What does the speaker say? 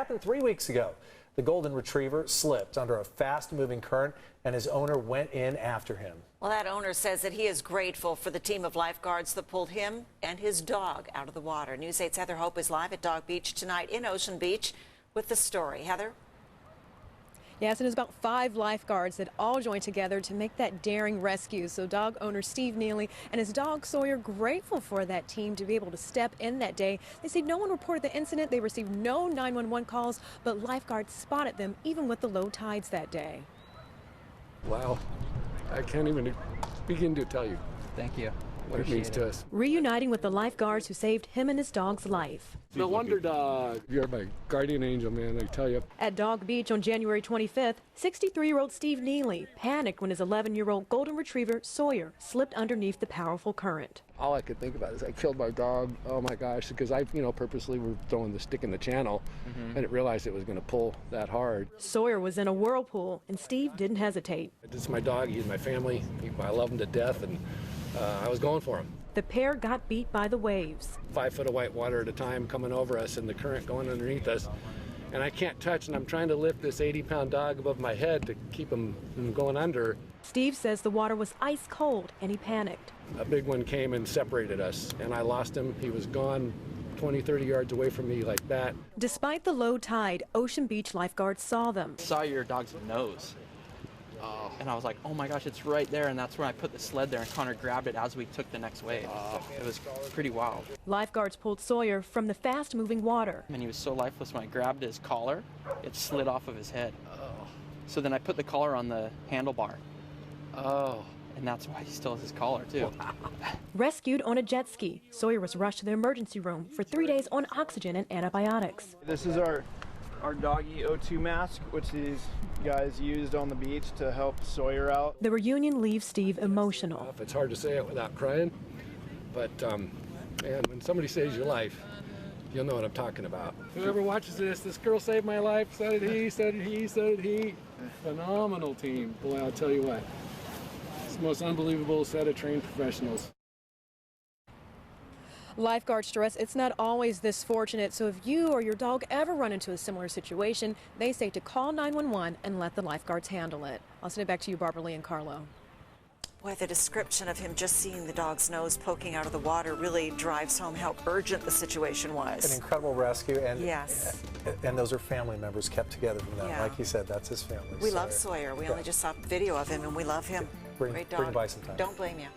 Happened 3 weeks ago. The golden retriever slipped under a fast-moving current, and his owner went in after him. Well, that owner says that he is grateful for the team of lifeguards that pulled him and his dog out of the water. News 8's Heather Hope is live at Dog Beach tonight in Ocean Beach with the story. Heather? Yes, and it was about 5 lifeguards that all joined together to make that daring rescue. So dog owner Steve Neely and his dog Sawyer grateful for that team to be able to step in that day. They say no one reported the incident. They received no 911 calls, but lifeguards spotted them even with the low tides that day. Wow, I can't even begin to tell you. Thank you. What it means to us. Reuniting with the lifeguards who saved him and his dog's life. No wonder, dog. You're my guardian angel, man, I tell you. At Dog Beach on January 25th, 63-year-old Steve Neely panicked when his 11-year-old golden retriever Sawyer slipped underneath the powerful current. All I could think about is I killed my dog. Oh my gosh, because I, purposely were throwing the stick in the channel. I didn't realize it was going to pull that hard. Sawyer was in a whirlpool, and Steve didn't hesitate. It's my dog. He's my family. I love him to death, and I was going for him. The pair got beat by the waves. 5 foot of white water at a time coming over us and the current going underneath us. And I can't touch, and I'm trying to lift this 80-pound dog above my head to keep him from going under. Steve says the water was ice cold and he panicked. A big one came and separated us, and I lost him. He was gone 20, 30 yards away from me like that. Despite the low tide, Ocean Beach lifeguards saw them. I saw your dog's nose. And I was like, oh my gosh, it's right there. And that's when I put the sled there and Connor grabbed it as we took the next wave. It was pretty wild. Lifeguards pulled Sawyer from the fast-moving water. And he was so lifeless when I grabbed his collar, it slid off of his head. So then I put the collar on the handlebar. And that's why he still has his collar, too. Rescued on a jet ski, Sawyer was rushed to the emergency room for 3 days on oxygen and antibiotics. This is our doggy O2 mask, which these guys used on the beach to help Sawyer out. The reunion leaves Steve emotional. It's hard to say it without crying, but man, when somebody saves your life, you'll know what I'm talking about. Whoever watches this girl saved my life, so did he, so did he, so did he. Phenomenal team. Boy, I'll tell you what. It's the most unbelievable set of trained professionals. Lifeguards stress it's not always this fortunate, so if you or your dog ever run into a similar situation, they say to call 911 and let the lifeguards handle it. I'll send it back to you, Barbara Lee and Carlo. Boy, the description of him just seeing the dog's nose poking out of the water really drives home how urgent the situation was. An incredible rescue, and yes, and those are family members kept together from that. Yeah. Like you said, that's his family. We love Sawyer. We only just saw video of him, and we love him. Bring Great dog. Bring by sometime. Don't blame you.